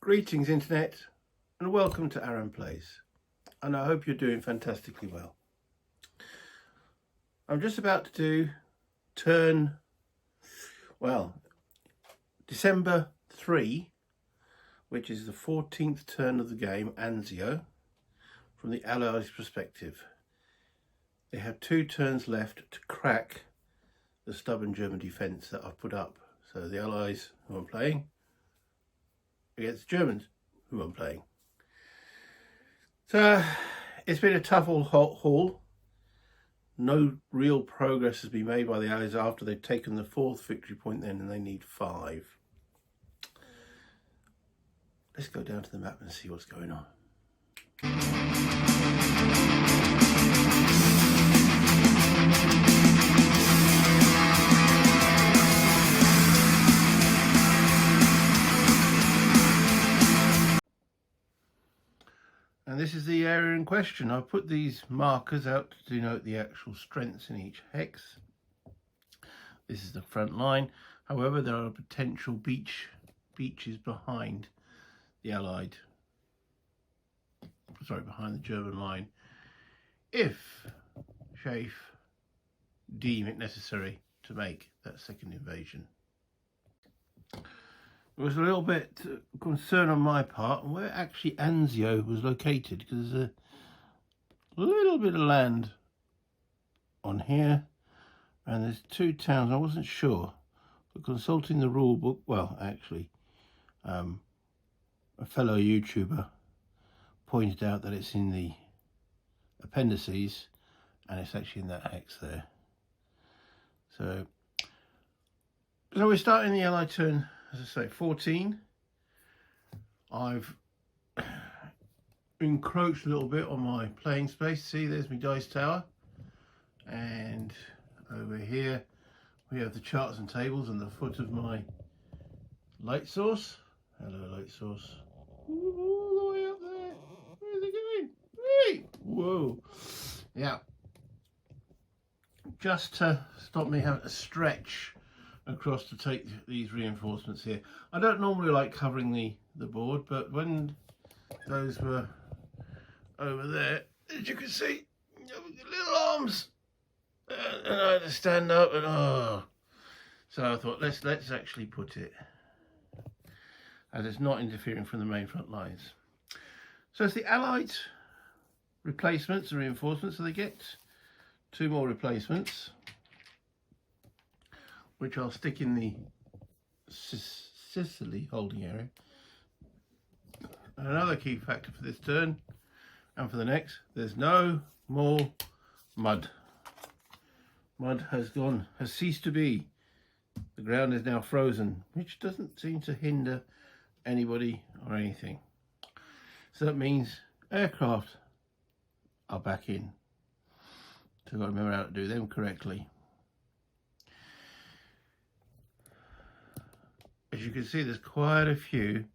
Greetings Internet and welcome to Aaron Plays, and I hope you're doing fantastically well. I'm just about to do December 3, which is the 14th turn of the game, Anzio, from the Allies' perspective. They have 2 turns left to crack the stubborn German defence that I've put up. So the Allies, who I'm playing, against the Germans, who I'm playing. So it's been a tough haul. No real progress has been made by the Allies after they've taken the 4th victory point then, and they need 5. Let's go down to the map and see what's going on. And this is the area in question. I've put these markers out to denote the actual strengths in each hex. This is the front line. However, there are potential beaches behind the behind the German line, if Schaeff deem it necessary to make that second invasion. There was a little bit of concern on my part where actually Anzio was located, because there's a little bit of land on here and there's 2 towns. I wasn't sure, but consulting the rule book, a fellow YouTuber pointed out that it's in the appendices and it's actually in that hex there. So we're starting the Allied turn, as I say, 14. I've encroached a little bit on my playing space. See, there's my dice tower, and over here we have the charts and tables and the foot of my light source. Hello, light source. All the way up there. Where's it going? Hey! Whoa. Yeah. Just to stop me having to stretch across to take these reinforcements here. I don't normally like covering the board, but when those were over there, as you can see, little arms, and I had to stand up, and so I thought let's actually put it, as it's not interfering from the main front lines. So it's the Allied replacements and reinforcements, so they get 2 more replacements, which I'll stick in the Sicily holding area. And another key factor for this turn and for the next, there's no more mud. Mud has ceased to be. The ground is now frozen, which doesn't seem to hinder anybody or anything. So that means aircraft are back in. So I've got to remember how to do them correctly. As you can see, there's quite a few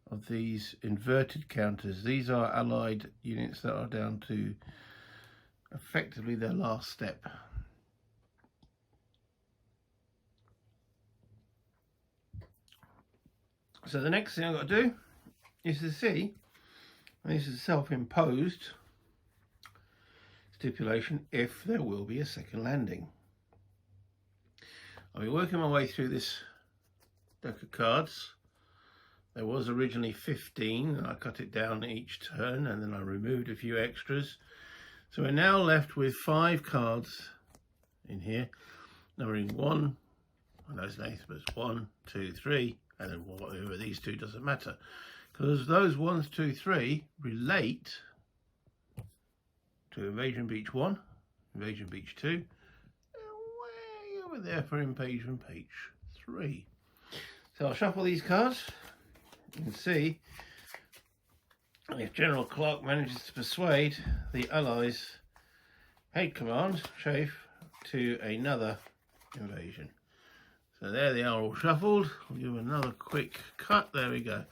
of these inverted counters. These are Allied units that are down to effectively their last step. So the next thing I've got to do is to see, and this is self-imposed stipulation, if there will be a second landing. I'll be working my way through this deck of cards. There was originally 15, and I cut it down each turn, and then I removed a few extras. So we're now left with 5 cards in here, numbering 1, and those names, but it's 1, 2, 3, and then whatever these 2 doesn't matter, because those 1s, 2, 3 relate to Invasion Beach 1, Invasion Beach 2, and way over there for Invasion Beach 3. So I'll shuffle these cards. You can see if General Clark manages to persuade the Allies' head command, Schaeff, to another invasion. So there they are, all shuffled. We'll give them another quick cut. There we go.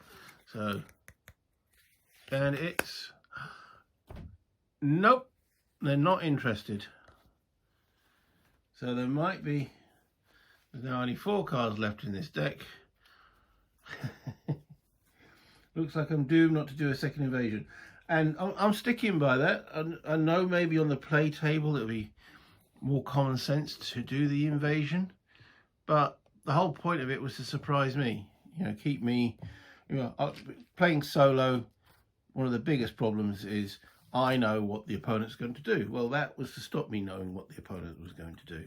So, and it's, nope, they're not interested. So there might be, there's now only 4 cards left in this deck. Looks like I'm doomed not to do a second invasion. And I'm sticking by that. I know maybe on the play table it'll be more common sense to do the invasion, but the whole point of it was to surprise me. You know, keep me, you know, playing solo. One of the biggest problems is I know what the opponent's going to do. Well, that was to stop me knowing what the opponent was going to do.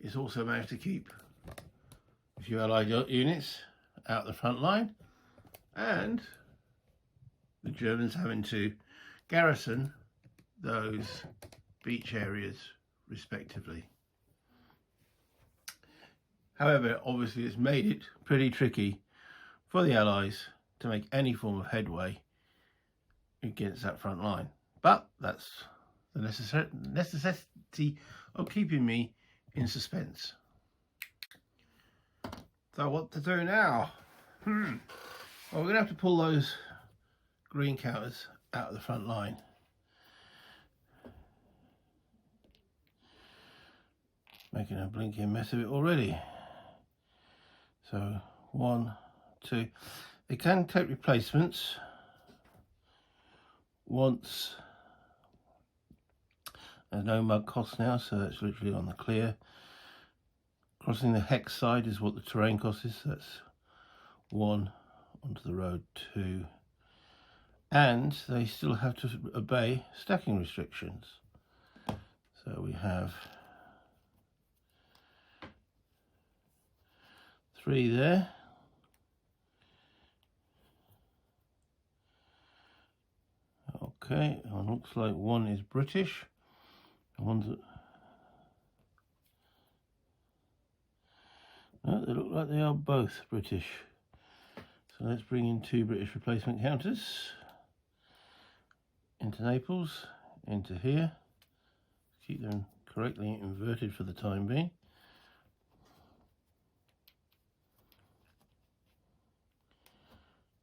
It's also managed to keep a few allied units out the front line, and the Germans having to garrison those beach areas respectively. However, obviously it's made it pretty tricky for the Allies to make any form of headway against that front line. But that's the necessity of keeping me in suspense. So what to do now? Well, we're going to have to pull those green counters out of the front line. Making a blinking mess of it already. So 1, 2. They can take replacements once. There's no mud cost now, so that's literally on the clear. Crossing the hex side is what the terrain cost is. So that's 1 onto the road, 2. And they still have to obey stacking restrictions. So we have 3 there. Okay, it looks like 1 is British. No, they look like they are both British. So let's bring in 2 British replacement counters into Naples, into here. Keep them correctly inverted for the time being.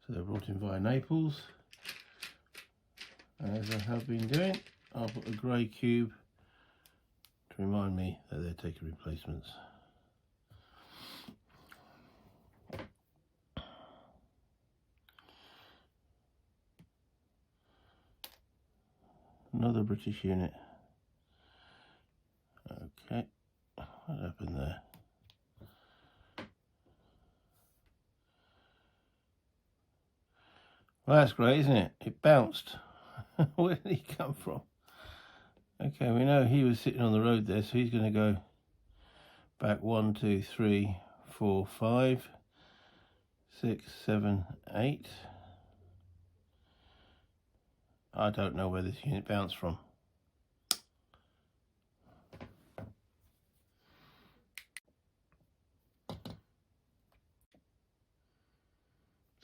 So they're brought in via Naples. And as I have been doing, I'll put a grey cube to remind me that they're taking replacements. Another British unit. Okay, what happened there? Well, that's great, isn't it? It bounced. Where did he come from? Okay, we know he was sitting on the road there, so he's going to go back 1, 2, 3, 4, 5, 6, 7, 8. I don't know where this unit bounced from.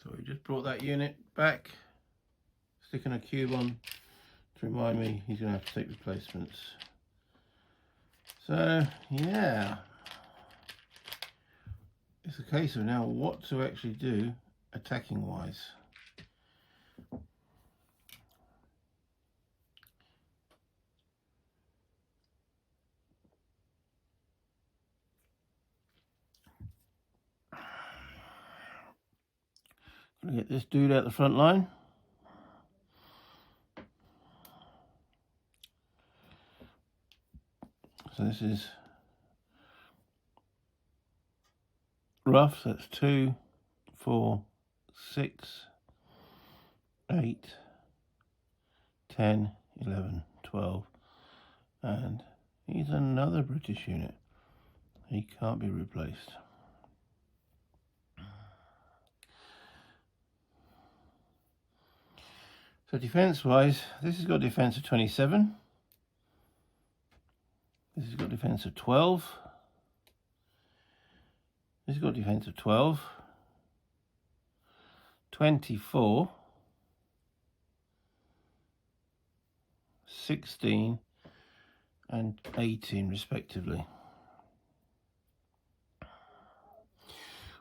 So we just brought that unit back, sticking a cube on to remind me he's going to have to take replacements. So yeah, it's a case of now what to actually do attacking wise. Gonna get this dude out the front line. So this is rough, so that's 2, 4, 6, 8, 10, 11, 12, and he's another British unit. He can't be replaced. So defense wise, this has got a defense of 27. This has got a defense of 12. This has got a defense of 12. 24. 16 and 18 respectively.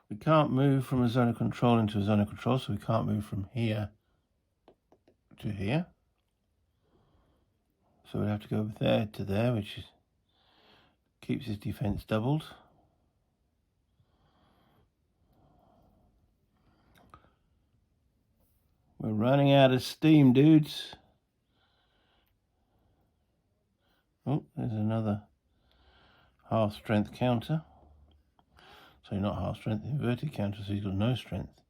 We can't move from a zone of control into a zone of control, so we can't move from here to here. So we'd have to go there to there, which is, keeps his defense doubled. We're running out of steam, dudes. Oh, there's another half strength counter. So not half strength, inverted counter, so he's got no strength.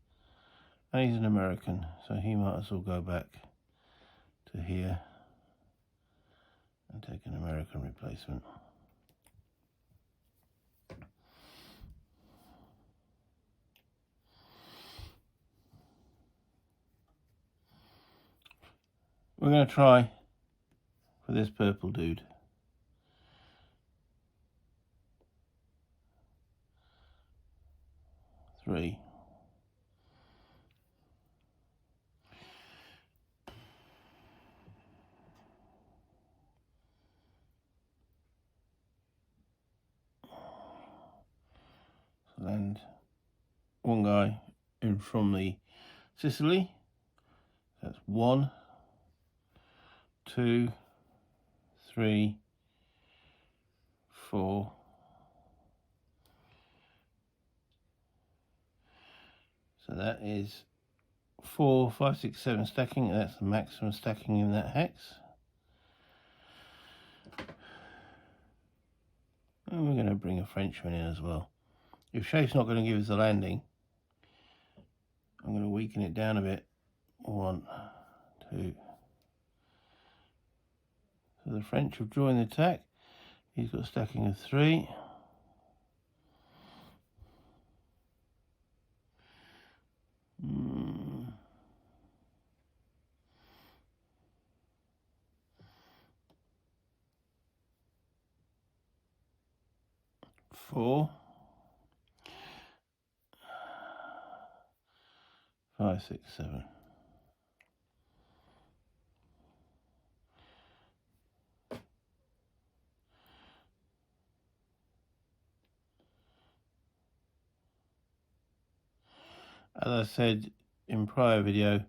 And he's an American, so he might as well go back to here and take an American replacement. We're going to try for this purple dude. Three. And one guy in from the Sicily. That's 1, 2, 3, 4. So that is 4, 5, 6, 7 stacking. That's the maximum stacking in that hex. And we're going to bring a Frenchman in as well. If Shape's not going to give us a landing, I'm going to weaken it down a bit. 1, 2. So the French have joined the attack. He's got a stacking of 3. Four. 5, 6, 7. As I said in prior video,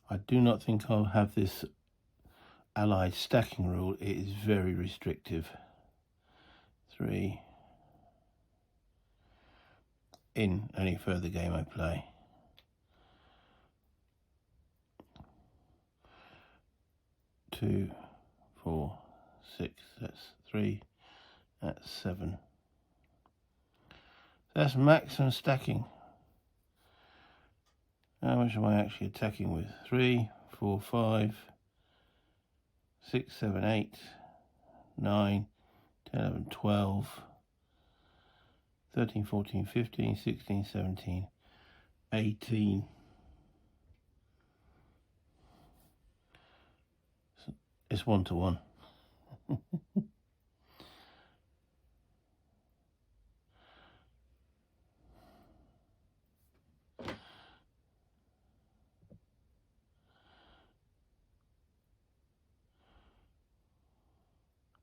I do not think I'll have this allied stacking rule. It is very restrictive. 3. In any further game I play. 2, 4, 6. That's 3. That's 7. That's maximum stacking. How much am I actually attacking with? 3, 4, 5, 6, 7, 8, 9, 10, 11, 12, 13, 14, 15, 16, 17, 18. It's 1-to-1.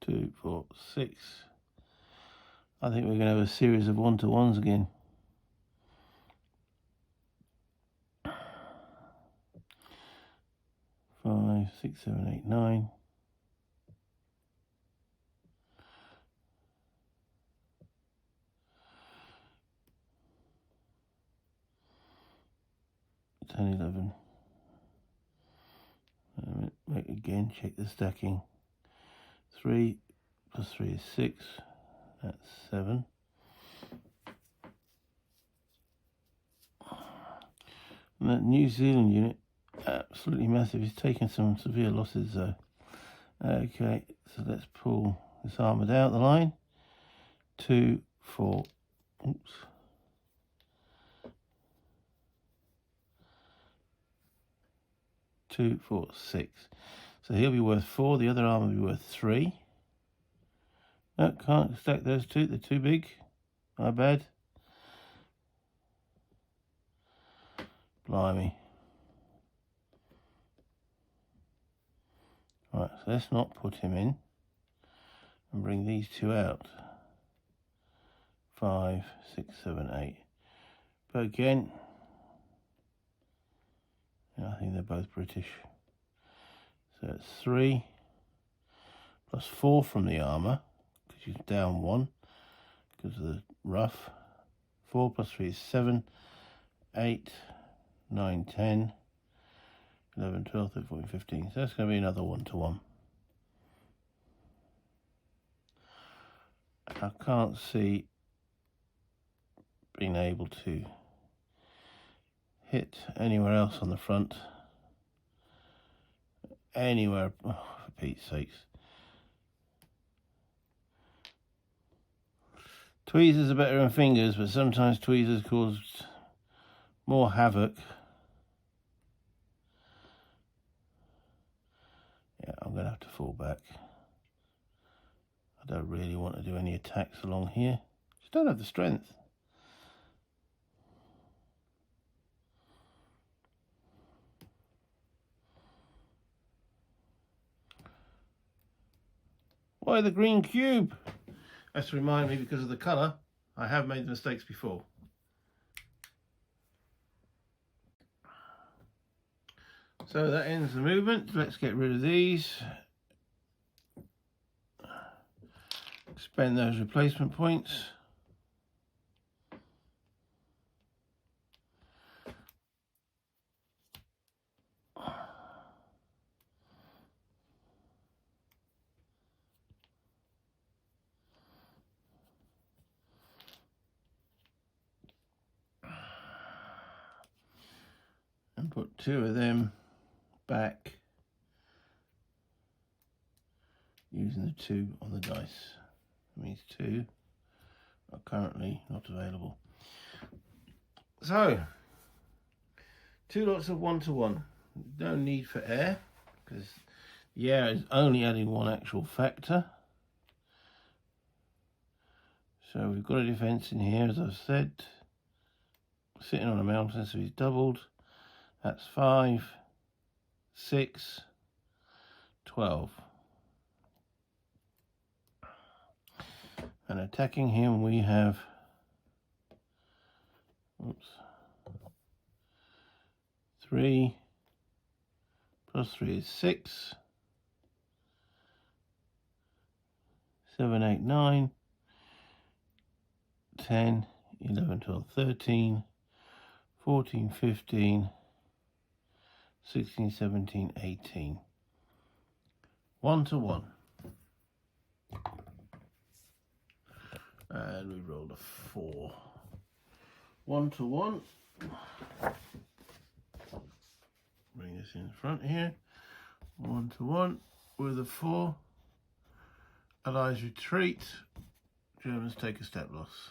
Two, 4, 6. I think we're going to have a series of 1-to-1s again. Five, 6, 7, 8, 9. Ten, 11. Wait again, check the stacking. 3 plus 3 is 6. That's 7. And that New Zealand unit, absolutely massive. He's taken some severe losses though. Okay, so let's pull this armoured out the line. 2, 4. Oops. 2, 4, 6. So he'll be worth 4. The other arm will be worth 3. No, can't stack those two. They're too big. My bad. Blimey. Right, so let's not put him in and bring these two out. 5, 6, 7, 8. But again, I think they're both British. So it's 3 plus 4 from the armour, because she's down 1 because of the rough. 4 plus 3 is 7, 8, 9, 10. 11, 12, 13, 14, 15. So that's going to be another 1-to-1. I can't see being able to hit anywhere else on the front. Anywhere, oh, for Pete's sakes. Tweezers are better than fingers, but sometimes tweezers cause more havoc. Yeah, I'm going to have to fall back. I don't really want to do any attacks along here. Just don't have the strength. Why the green cube? That's to remind me, because of the colour, I have made mistakes before. So that ends the movement. Let's get rid of these. Spend those replacement points. And put 2 of them back using the 2 on the dice. That means 2 are currently not available. So 2 lots of 1-to-1. No need for air, because the air is only adding 1 actual factor. So we've got a defense in here, as I've said, sitting on a mountain, so he's doubled. That's 5, 6, 12. And attacking him we have, oops, 3 plus 3 is 6, 7, 8, 9, 10, 11, 12, 13, 14, 15, 16, 17, 18. 1-to-1. And we rolled a 4. 1-to-1. Bring this in front here. 1-to-1 with a 4. Allies retreat. Germans take a step loss.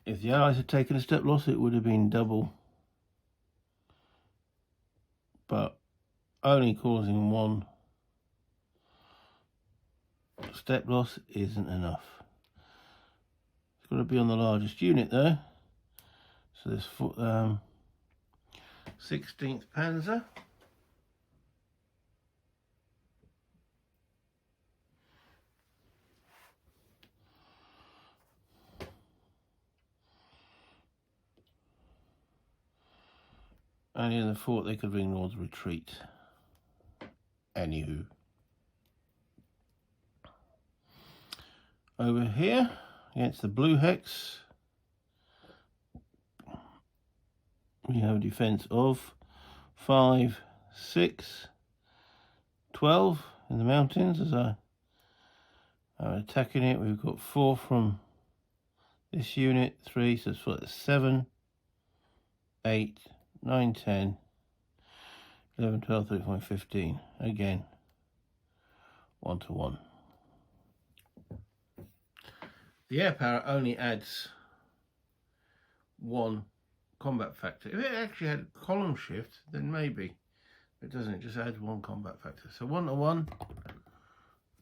If the Allies had taken a step loss, it would have been double. But only causing 1 step loss isn't enough. It's got to be on the largest unit though. So this 16th Panzer. And in the fort they could bring Lord's retreat. Anywho. Over here, against the blue hex, we have a defense of 5, 6, 12 in the mountains. As I'm attacking it, we've got 4 from this unit, 3, so that's 7, 8, 9, 10, 11, 12, 13, 14, 15. Again, 1-to-1. The air power only adds 1 combat factor. If it actually had column shift, then maybe. It doesn't, it just adds 1 combat factor. So 1-to-1,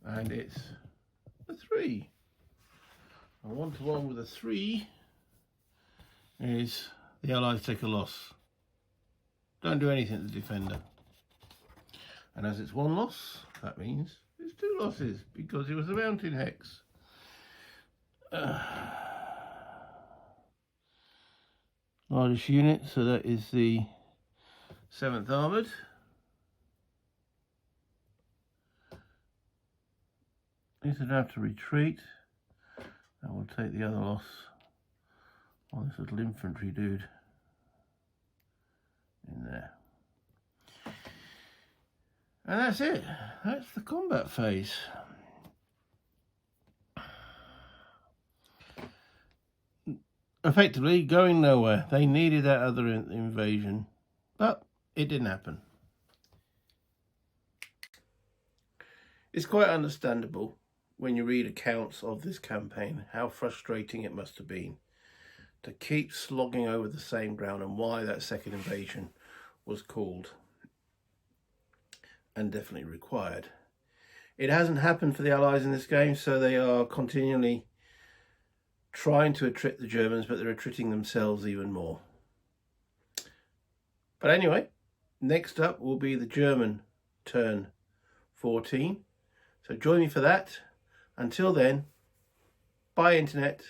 and it's a 3. A 1-to-1 with a 3 is the Allies take a loss. Don't do anything to the defender. And as it's 1 loss, that means it's 2 losses, because it was a mountain hex. Largest unit, so that is the 7th Armoured. These would have to retreat. And we'll take the other loss on this little infantry dude. There. And that's it. That's the combat phase. Effectively going nowhere. They needed that other invasion, but it didn't happen. It's quite understandable when you read accounts of this campaign how frustrating it must have been to keep slogging over the same ground, and why that second invasion was called and definitely required. It hasn't happened for the Allies in this game, so they are continually trying to attrit the Germans, but they're attriting themselves even more. But anyway, next up will be the German turn 14. So join me for that. Until then, bye internet.